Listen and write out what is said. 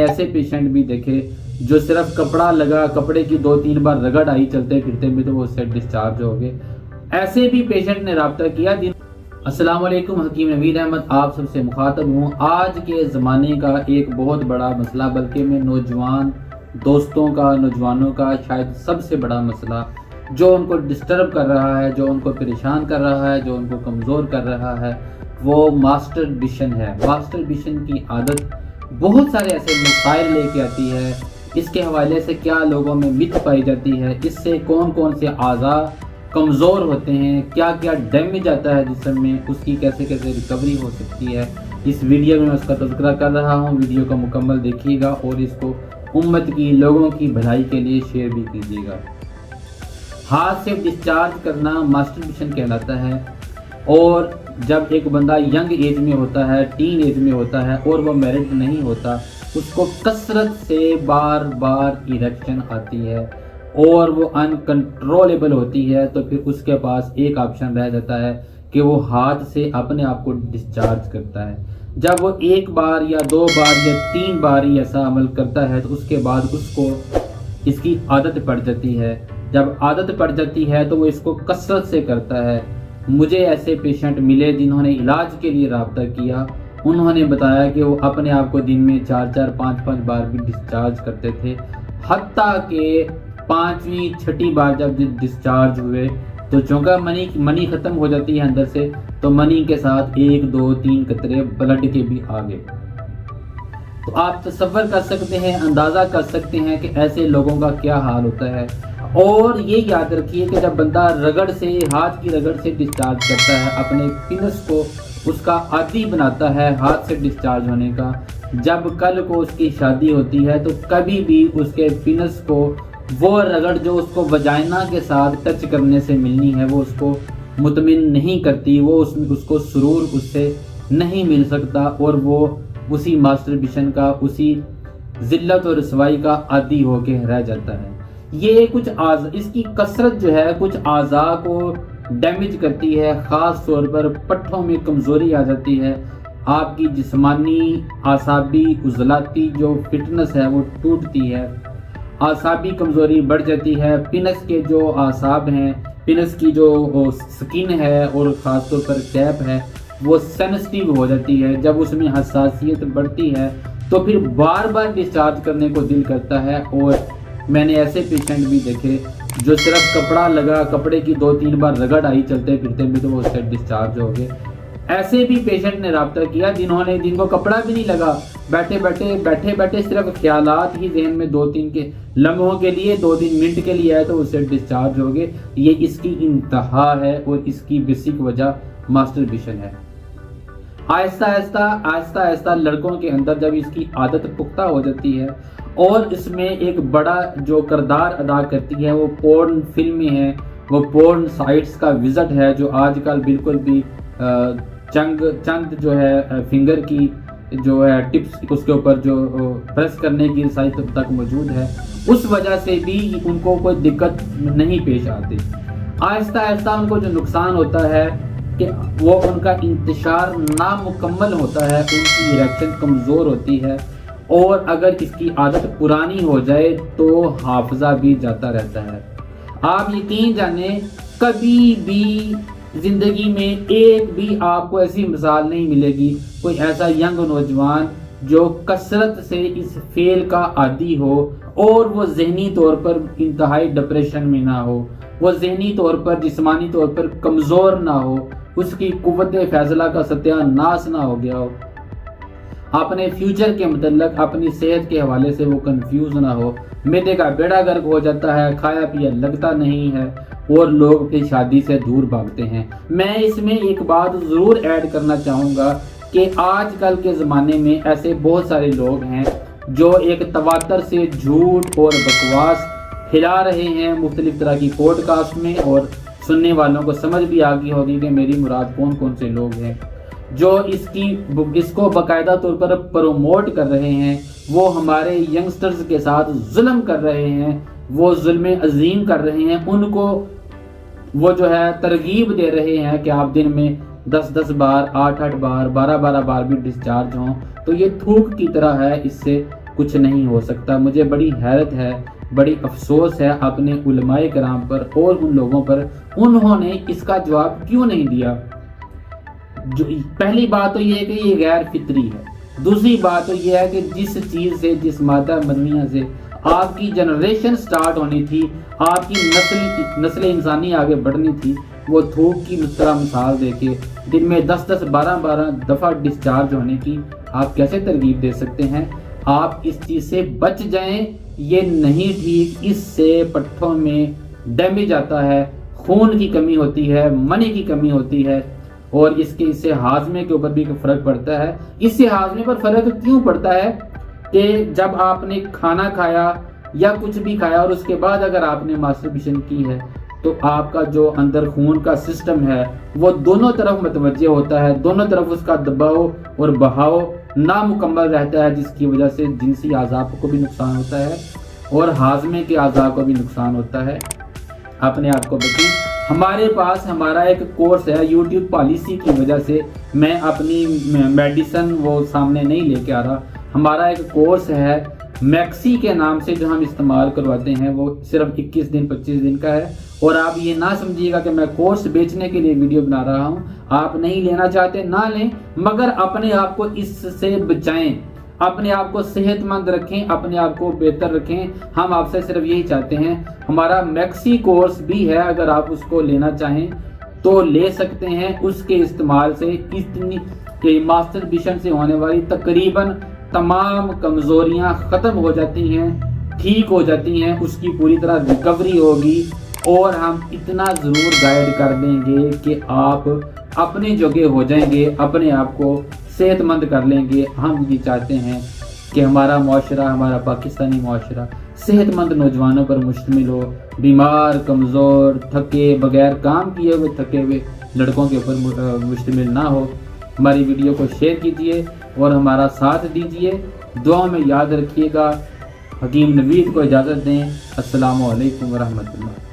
ایسے پیشنٹ بھی دیکھے جو صرف کپڑا لگا, کپڑے کی 2-3 بار رگڑ آئی چلتے پھرتے میں تو وہ اس سے ڈسچارج ہو گئے. ایسے بھی پیشنٹ نے رابطہ کیا. السلام علیکم, حکیم نوید احمد آپ سب سے مخاطب ہوں. آج کے زمانے کا ایک بہت بڑا مسئلہ, بلکہ میں نوجوان دوستوں کا, نوجوانوں کا شاید سب سے بڑا مسئلہ جو ان کو ڈسٹرب کر رہا ہے, جو ان کو پریشان کر رہا ہے, جو ان کو کمزور کر رہا ہے, وہ ماسٹربیشن ہے. ماسٹربیشن کی عادت بہت سارے ایسے مسائل لے کے آتی ہے. اس کے حوالے سے کیا لوگوں میں مت پائی جاتی ہے, اس سے کون کون سے اعضاء کمزور ہوتے ہیں, کیا کیا ڈیمیج آتا ہے جسم میں, اس کی کیسے کیسے ریکوری ہو سکتی ہے. اس ویڈیو میں اس کا تذکرہ کر رہا ہوں. ویڈیو کو مکمل دیکھیے گا اور اس کو امت کی, لوگوں کی بھلائی کے لیے شیئر بھی کیجیے گا. ہاتھ سے ڈسچارج کرنا ماسٹربیشن کہلاتا ہے. اور جب ایک بندہ ینگ ایج میں ہوتا ہے, ٹین ایج میں ہوتا ہے اور وہ میرڈ نہیں ہوتا, اس کو کثرت سے بار بار ایریکشن آتی ہے اور وہ انکنٹرولیبل ہوتی ہے, تو پھر اس کے پاس ایک آپشن رہ جاتا ہے کہ وہ ہاتھ سے اپنے آپ کو ڈسچارج کرتا ہے. جب وہ 1 بار یا 2 بار یا 3 بار ہی ایسا عمل کرتا ہے تو اس کے بعد اس کو اس کی عادت پڑ جاتی ہے. جب عادت پڑ جاتی ہے تو وہ اس کو کثرت سے کرتا ہے. مجھے ایسے پیشنٹ ملے جنہوں نے علاج کے لیے رابطہ کیا. انہوں نے بتایا کہ وہ اپنے آپ کو دن میں 4-4 5-5 بار بھی ڈسچارج کرتے تھے, حتیٰ کہ 5ویں 6ٹی بار جب ڈسچارج ہوئے تو چونکہ منی ختم ہو جاتی ہے اندر سے, تو منی کے ساتھ 1-2-3 قطرے بلڈ کے بھی آ گئے. تو آپ تصور کر سکتے ہیں, اندازہ کر سکتے ہیں کہ ایسے لوگوں کا کیا حال ہوتا ہے. اور یہ یاد رکھیے کہ جب بندہ رگڑ سے, ہاتھ کی رگڑ سے ڈسچارج کرتا ہے, اپنے پینس کو اس کا عادی بناتا ہے ہاتھ سے ڈسچارج ہونے کا, جب کل کو اس کی شادی ہوتی ہے تو کبھی بھی اس کے پینس کو وہ رگڑ جو اس کو وجائنا کے ساتھ ٹچ کرنے سے ملنی ہے وہ اس کو مطمئن نہیں کرتی, وہ اس کو سرور اس سے نہیں مل سکتا, اور وہ اسی ماسٹربیشن کا, اسی ذلت اور رسوائی کا عادی ہو کے رہ جاتا ہے. یہ کچھ اس کی کثرت جو ہے کچھ اعضاء کو ڈیمیج کرتی ہے. خاص طور پر پٹھوں میں کمزوری آ جاتی ہے, آپ کی جسمانی, اعصابی, عضلاتی جو فٹنس ہے وہ ٹوٹتی ہے, اعصابی کمزوری بڑھ جاتی ہے. پنس کے جو اعصاب ہیں, پنس کی جو سکن ہے اور خاص طور پر کیپ ہے وہ سینسٹیو ہو جاتی ہے. جب اس میں حساسیت بڑھتی ہے تو پھر بار بار ڈسچارج کرنے کو دل کرتا ہے. اور میں نے ایسے پیشنٹ بھی دیکھے جو صرف کپڑا لگا, کپڑے کی 2-3 بار رگڑ آئی چلتے پھرتے میں تو وہ اس سے ڈسچارج ہو گئے. ایسے بھی پیشنٹ نے رابطہ کیا جن کو کپڑا بھی نہیں لگا, بیٹھے بیٹھے صرف خیالات ہی ذہن میں 2-3 کے لمحوں کے لیے, 2-3 منٹ کے لیے آئے تو اس سے ڈسچارج ہو گئے. یہ اس کی انتہا ہے اور اس کی بیسک وجہ ماسٹربیشن ہے. آہستہ آہستہ لڑکوں کے اندر جب اس کی عادت پختہ ہو جاتی ہے اور اس میں ایک بڑا جو کردار ادا کرتی ہے وہ پورن فلمیں ہیں, وہ پورن سائٹس کا وزٹ ہے, جو آج کل بالکل بھی چند جو ہے فنگر کی جو ہے ٹپس اس کے اوپر جو پریس کرنے کی سائٹ تک موجود ہے, اس وجہ سے بھی ان کو کوئی دقت نہیں پیش آتی. آہستہ آہستہ ان کو جو نقصان ہوتا ہے کہ وہ ان کا انتشار نامکمل ہوتا ہے, ان کی ایریکشن کمزور ہوتی ہے, اور اگر اس کی عادت پرانی ہو جائے تو حافظہ بھی جاتا رہتا ہے. آپ یقین جانیں کبھی بھی زندگی میں ایک بھی آپ کو ایسی مثال نہیں ملے گی, کوئی ایسا ینگ نوجوان جو کثرت سے اس فعل کا عادی ہو اور وہ ذہنی طور پر انتہائی ڈپریشن میں نہ ہو, وہ ذہنی طور پر, جسمانی طور پر کمزور نہ ہو, اس کی قوت فیصلہ کا ستیہ ناش نہ ہو گیا ہو, اپنے فیوچر کے متعلق اپنی صحت کے حوالے سے وہ کنفیوز نہ ہو, معدے کا بیڑا گرک ہو جاتا ہے, کھایا پیا لگتا نہیں ہے اور لوگ پھر شادی سے دور بھاگتے ہیں. میں اس میں ایک بات ضرور ایڈ کرنا چاہوں گا کہ آج کل کے زمانے میں ایسے بہت سارے لوگ ہیں جو ایک تواتر سے جھوٹ اور بکواس پھیلا رہے ہیں مختلف طرح کی پوڈ کاسٹ میں, اور سننے والوں کو سمجھ بھی آ گئی ہوگی کہ میری مراد کون کون سے لوگ ہیں جو اس کو باقاعدہ طور پر پروموٹ کر رہے ہیں. وہ ہمارے ینگسٹرز کے ساتھ ظلم کر رہے ہیں, وہ ظلم عظیم کر رہے ہیں. ان کو وہ جو ہے ترغیب دے رہے ہیں کہ آپ دن میں 10-10 بار 8-8 بار 12-12 بار بھی ڈسچارج ہوں, تو یہ تھوک کی طرح ہے, اس سے کچھ نہیں ہو سکتا۔ مجھے بڑی حیرت ہے، بڑی افسوس ہے اپنے علماء کرام پر اور ان لوگوں پر، انہوں نے اس کا جواب کیوں نہیں دیا۔ پہلی بات تو یہ ہے کہ یہ غیر فطری ہے، دوسری بات تو یہ ہے کہ جس چیز سے، جس مادہ منویہ سے آپ کی جنریشن سٹارٹ ہونی تھی، آپ کی نسل انسانی آگے بڑھنی تھی، وہ تھوک کی طرح مثال دے کے دن میں 10 12 دفعہ ڈسچارج ہونے کی آپ کیسے ترغیب دے سکتے ہیں؟ آپ اس چیز سے بچ جائیں، یہ نہیں ٹھیک، اس سے پٹھوں میں ڈیمیج آتا ہے، خون کی کمی ہوتی ہے، منی کی کمی ہوتی ہے، اور اس سے ہاضمے کے اوپر بھی فرق پڑتا ہے۔ اس سے ہاضمے پر فرق کیوں پڑتا ہے کہ جب آپ نے کھانا کھایا یا کچھ بھی کھایا اور اس کے بعد اگر آپ نے ماسٹربیشن کی ہے تو آپ کا جو اندر خون کا سسٹم ہے وہ دونوں طرف متوجہ ہوتا ہے، دونوں طرف اس کا دباؤ اور بہاؤ نامکمل رہتا ہے، جس کی وجہ سے جنسی اعضاء کو بھی نقصان ہوتا ہے اور ہاضمے کے اعضاء کو بھی نقصان ہوتا ہے۔ اپنے آپ کو بچیں۔ ہمارے پاس ہمارا ایک کورس ہے، یوٹیوب پالیسی کی وجہ سے میں اپنی میڈیسن وہ سامنے نہیں لے کے آ رہا، ہمارا ایک کورس ہے میکسی کے نام سے جو ہم استعمال کرواتے ہیں، وہ صرف 21 دن 25 دن کا ہے، اور آپ یہ نہ سمجھیے گا کہ میں کورس بیچنے کے لیے ویڈیو بنا رہا ہوں۔ آپ نہیں لینا چاہتے نہ لیں، مگر اپنے آپ کو اس سے بچائیں، اپنے آپ کو صحت مند رکھیں، اپنے آپ کو بہتر رکھیں۔ ہم آپ سے صرف یہی چاہتے ہیں۔ ہمارا میکسی کورس بھی ہے، اگر آپ اس کو لینا چاہیں تو لے سکتے ہیں۔ اس کے استعمال سے اتنی کہ ماسٹربیشن سے ہونے والی تقریباً تمام کمزوریاں ختم ہو جاتی ہیں، ٹھیک ہو جاتی ہیں، اس کی پوری طرح ریکوری ہوگی، اور ہم اتنا ضرور گائیڈ کر دیں گے کہ آپ اپنے جوگے ہو جائیں گے، اپنے آپ کو صحت مند کر لیں گے۔ ہم یہ چاہتے ہیں کہ ہمارا معاشرہ، ہمارا پاکستانی معاشرہ صحت مند نوجوانوں پر مشتمل ہو، بیمار، کمزور، تھکے، بغیر کام کیے ہوئے تھکے ہوئے لڑکوں کے اوپر مشتمل نہ ہو۔ ہماری ویڈیو کو شیئر کیجئے اور ہمارا ساتھ دیجئے، دعا میں یاد رکھیے گا۔ حکیم نوید کو اجازت دیں۔ السلام علیکم ورحمۃ اللہ۔